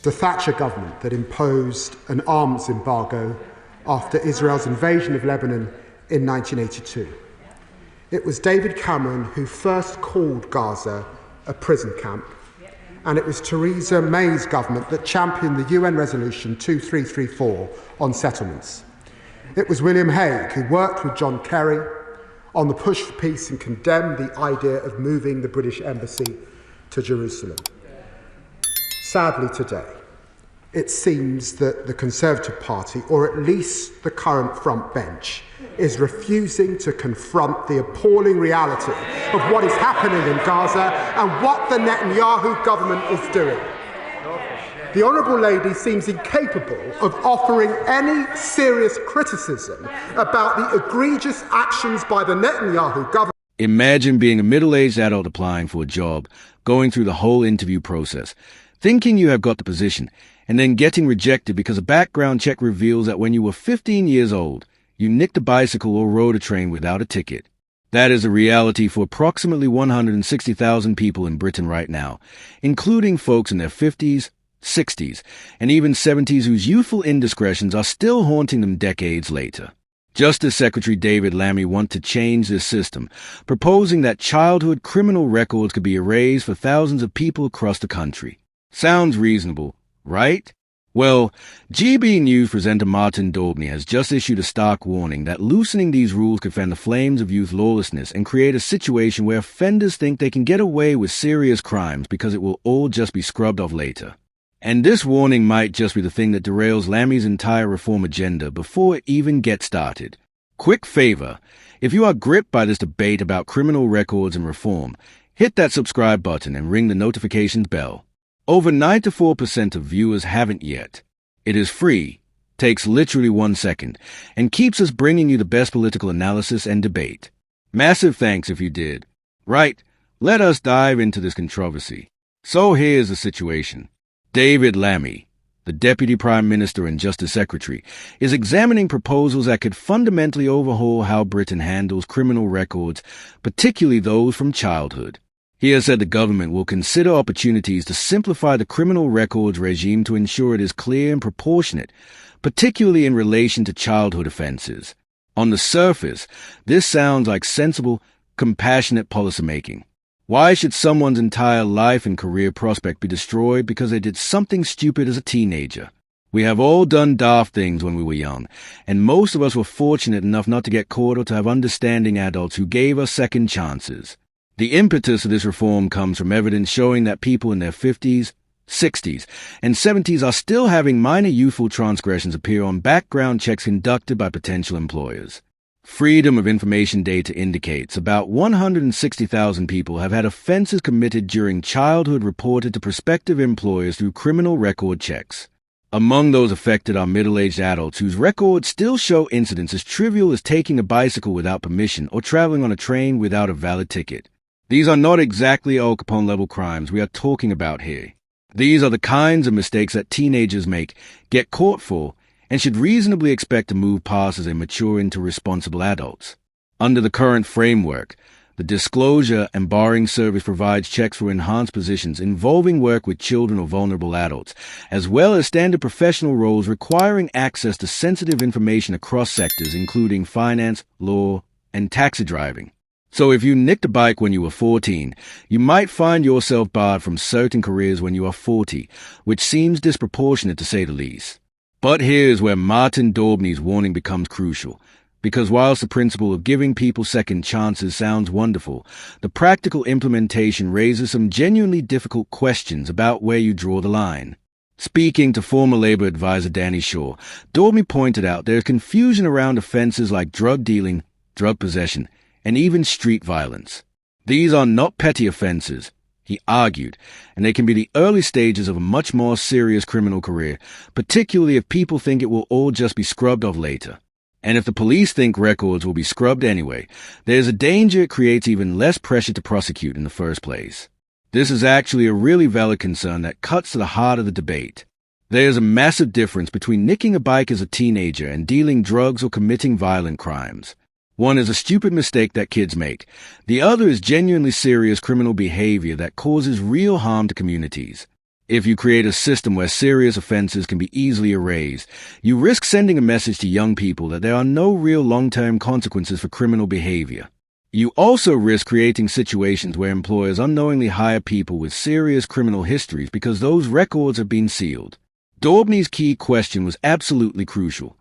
The Thatcher government that imposed an arms embargo after Israel's invasion of Lebanon in 1982. It was David Cameron who first called Gaza a prison camp, and it was Theresa May's government that championed the UN Resolution 2334 on settlements. It was William Hague who worked with John Kerry on the push for peace and condemned the idea of moving the British embassy to Jerusalem. Sadly today, it seems that the Conservative Party, or at least the current front bench, is refusing to confront the appalling reality of what is happening in Gaza and what the Netanyahu government is doing. The Honourable Lady seems incapable of offering any serious criticism about the egregious actions by the Netanyahu government. Imagine being a middle-aged adult applying for a job, going through the whole interview process, thinking you have got the position, and then getting rejected because a background check reveals that when you were 15 years old, you nicked a bicycle or rode a train without a ticket. That is a reality for approximately 160,000 people in Britain right now, including folks in their 50s, 60s, and even 70s whose youthful indiscretions are still haunting them decades later. Justice Secretary David Lammy wants to change this system, proposing that childhood criminal records could be erased for thousands of people across the country. Sounds reasonable, right? Well, GB News presenter Martin Daubney has just issued a stark warning that loosening these rules could fan the flames of youth lawlessness and create a situation where offenders think they can get away with serious crimes because it will all just be scrubbed off later. And this warning might just be the thing that derails Lammy's entire reform agenda before it even gets started. Quick favor, if you are gripped by this debate about criminal records and reform, hit that subscribe button and ring the notifications bell. Over 94% of viewers haven't yet. It is free, takes literally 1 second, and keeps us bringing you the best political analysis and debate. Massive thanks if you did. Right, let us dive into this controversy. So here's the situation. David Lammy, the Deputy Prime Minister and Justice Secretary, is examining proposals that could fundamentally overhaul how Britain handles criminal records, particularly those from childhood. He has said the government will consider opportunities to simplify the criminal records regime to ensure it is clear and proportionate, particularly in relation to childhood offences. On the surface, this sounds like sensible, compassionate policymaking. Why should someone's entire life and career prospect be destroyed because they did something stupid as a teenager? We have all done daft things when we were young, and most of us were fortunate enough not to get caught or to have understanding adults who gave us second chances. The impetus of this reform comes from evidence showing that people in their 50s, 60s, and 70s are still having minor youthful transgressions appear on background checks conducted by potential employers. Freedom of Information data indicates about 160,000 people have had offenses committed during childhood reported to prospective employers through criminal record checks. Among those affected are middle-aged adults whose records still show incidents as trivial as taking a bicycle without permission or traveling on a train without a valid ticket. These are not exactly Al Capone-level crimes we are talking about here. These are the kinds of mistakes that teenagers make, get caught for, and should reasonably expect to move past as they mature into responsible adults. Under the current framework, the Disclosure and Barring Service provides checks for enhanced positions involving work with children or vulnerable adults, as well as standard professional roles requiring access to sensitive information across sectors including finance, law, and taxi driving. So if you nicked a bike when you were 14, you might find yourself barred from certain careers when you are 40, which seems disproportionate to say the least. But here's where Martin Daubney's warning becomes crucial, because whilst the principle of giving people second chances sounds wonderful, the practical implementation raises some genuinely difficult questions about where you draw the line. Speaking to former Labour advisor Danny Shaw, Daubney pointed out there is confusion around offences like drug dealing, drug possession, and even street violence. These are not petty offences, he argued, and they can be the early stages of a much more serious criminal career, particularly if people think it will all just be scrubbed off later. And if the police think records will be scrubbed anyway, there's a danger it creates even less pressure to prosecute in the first place. This is actually a really valid concern that cuts to the heart of the debate. There's a massive difference between nicking a bike as a teenager and dealing drugs or committing violent crimes. One is a stupid mistake that kids make. The other is genuinely serious criminal behavior that causes real harm to communities. If you create a system where serious offenses can be easily erased, you risk sending a message to young people that there are no real long-term consequences for criminal behavior. You also risk creating situations where employers unknowingly hire people with serious criminal histories because those records have been sealed. Daubney's key question was absolutely crucial.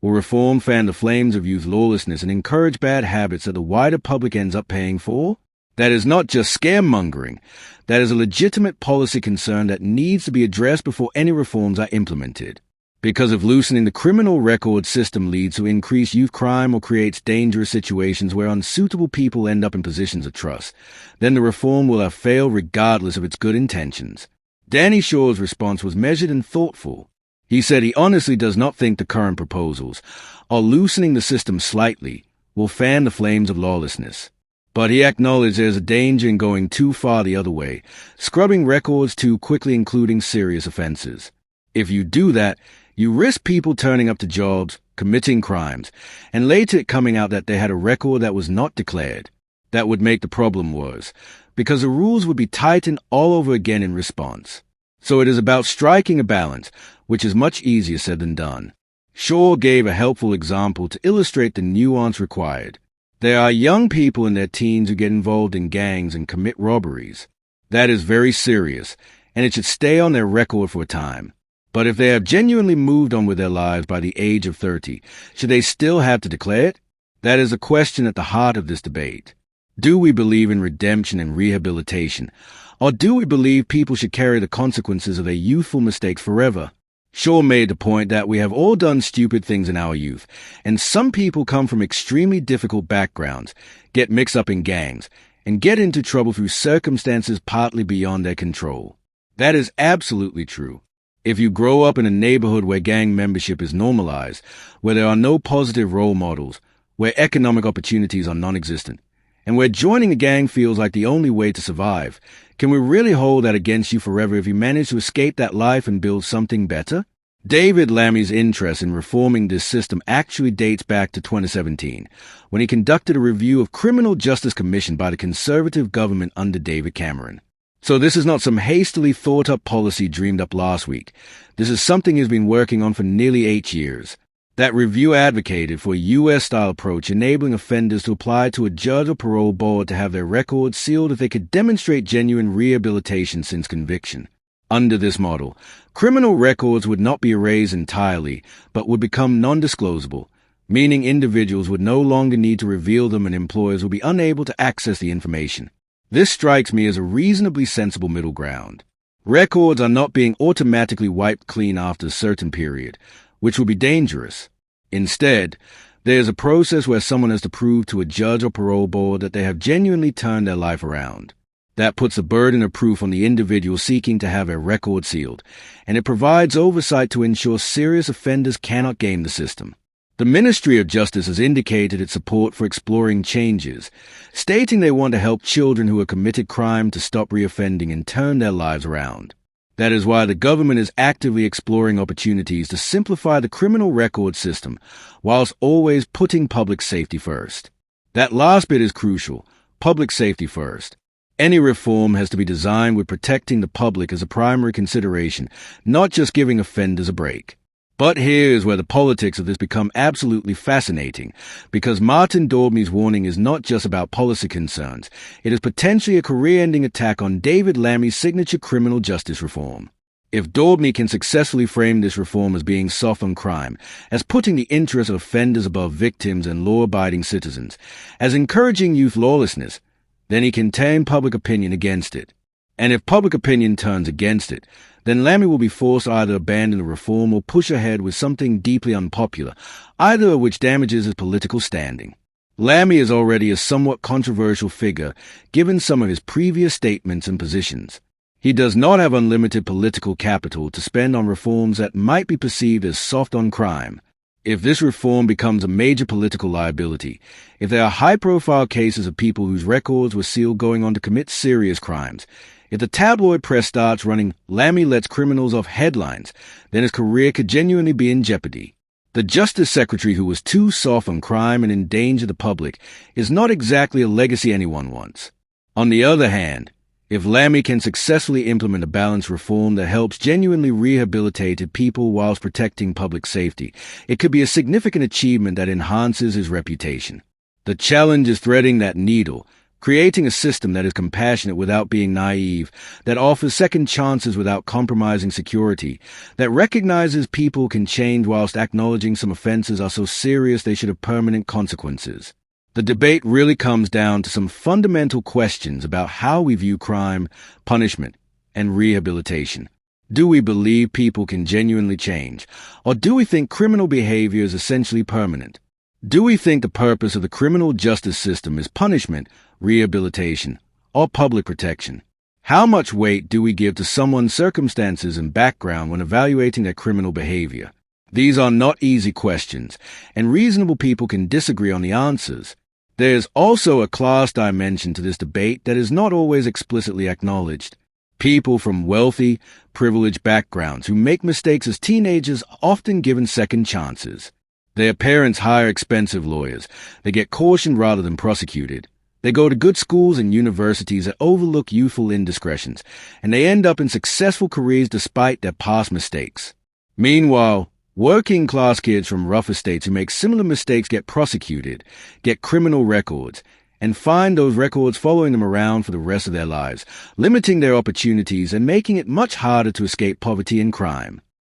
Will reform fan the flames of youth lawlessness and encourage bad habits that the wider public ends up paying for? That is not just scaremongering. That is a legitimate policy concern that needs to be addressed before any reforms are implemented. Because if loosening the criminal record system leads to increased youth crime or creates dangerous situations where unsuitable people end up in positions of trust, then the reform will have failed regardless of its good intentions. Danny Shaw's response was measured and thoughtful. He said he honestly does not think the current proposals, or loosening the system slightly, will fan the flames of lawlessness. But he acknowledged there's a danger in going too far the other way, scrubbing records too quickly, including serious offenses. If you do that, you risk people turning up to jobs, committing crimes, and later it coming out that they had a record that was not declared. That would make the problem worse, because the rules would be tightened all over again in response. So it is about striking a balance, which is much easier said than done. Shaw gave a helpful example to illustrate the nuance required. There are young people in their teens who get involved in gangs and commit robberies. That is very serious, and it should stay on their record for a time. But if they have genuinely moved on with their lives by the age of 30, should they still have to declare it? That is a question at the heart of this debate. Do we believe in redemption and rehabilitation, or do we believe people should carry the consequences of their youthful mistakes forever? Shaw made the point that we have all done stupid things in our youth, and some people come from extremely difficult backgrounds, get mixed up in gangs, and get into trouble through circumstances partly beyond their control. That is absolutely true. If you grow up in a neighborhood where gang membership is normalized, where there are no positive role models, where economic opportunities are non-existent, and where joining a gang feels like the only way to survive, can we really hold that against you forever if you manage to escape that life and build something better? David Lammy's interest in reforming this system actually dates back to 2017, when he conducted a review of criminal justice commissioned by the Conservative government under David Cameron. So this is not some hastily thought-up policy dreamed up last week. This is something he's been working on for nearly 8 years. That review advocated for a U.S.-style approach enabling offenders to apply to a judge or parole board to have their records sealed if they could demonstrate genuine rehabilitation since conviction. Under this model, criminal records would not be erased entirely, but would become non-disclosable, meaning individuals would no longer need to reveal them and employers would be unable to access the information. This strikes me as a reasonably sensible middle ground. Records are not being automatically wiped clean after a certain period, which would be dangerous. Instead, there is a process where someone has to prove to a judge or parole board that they have genuinely turned their life around. That puts a burden of proof on the individual seeking to have a record sealed, and it provides oversight to ensure serious offenders cannot game the system. The Ministry of Justice has indicated its support for exploring changes, stating they want to help children who have committed crime to stop reoffending and turn their lives around. That is why the government is actively exploring opportunities to simplify the criminal record system, whilst always putting public safety first. That last bit is crucial, public safety first. Any reform has to be designed with protecting the public as a primary consideration, not just giving offenders a break. But here is where the politics of this become absolutely fascinating, because Martin Daubney's warning is not just about policy concerns. It is potentially a career-ending attack on David Lammy's signature criminal justice reform. If Daubney can successfully frame this reform as being soft on crime, as putting the interests of offenders above victims and law-abiding citizens, as encouraging youth lawlessness, then he can turn public opinion against it. And if public opinion turns against it, then Lammy will be forced to either abandon the reform or push ahead with something deeply unpopular, either of which damages his political standing. Lammy is already a somewhat controversial figure, given some of his previous statements and positions. He does not have unlimited political capital to spend on reforms that might be perceived as soft on crime. If this reform becomes a major political liability, if there are high-profile cases of people whose records were sealed going on to commit serious crimes, if the tabloid press starts running "Lammy lets criminals off" headlines, then his career could genuinely be in jeopardy. The Justice Secretary who was too soft on crime and endangered the public is not exactly a legacy anyone wants. On the other hand, If Lammy can successfully implement a balanced reform that helps genuinely rehabilitated people whilst protecting public safety, it could be a significant achievement that enhances his reputation. The challenge is threading that needle, creating a system that is compassionate without being naive, that offers second chances without compromising security, that recognizes people can change whilst acknowledging some offenses are so serious they should have permanent consequences. The debate really comes down to some fundamental questions about how we view crime, punishment, and rehabilitation. Do we believe people can genuinely change, or do we think criminal behavior is essentially permanent? Do we think the purpose of the criminal justice system is punishment, rehabilitation, or public protection? How much weight do we give to someone's circumstances and background when evaluating their criminal behavior? These are not easy questions, and reasonable people can disagree on the answers. There's also a class dimension to this debate that is not always explicitly acknowledged. People from wealthy, privileged backgrounds who make mistakes as teenagers are often given second chances. Their parents hire expensive lawyers. They get cautioned rather than prosecuted. They go to good schools and universities that overlook youthful indiscretions, and they end up in successful careers despite their past mistakes. Meanwhile, working-class kids from rougher states who make similar mistakes get prosecuted, get criminal records, and find those records following them around for the rest of their lives, limiting their opportunities and making it much harder to escape poverty and crime.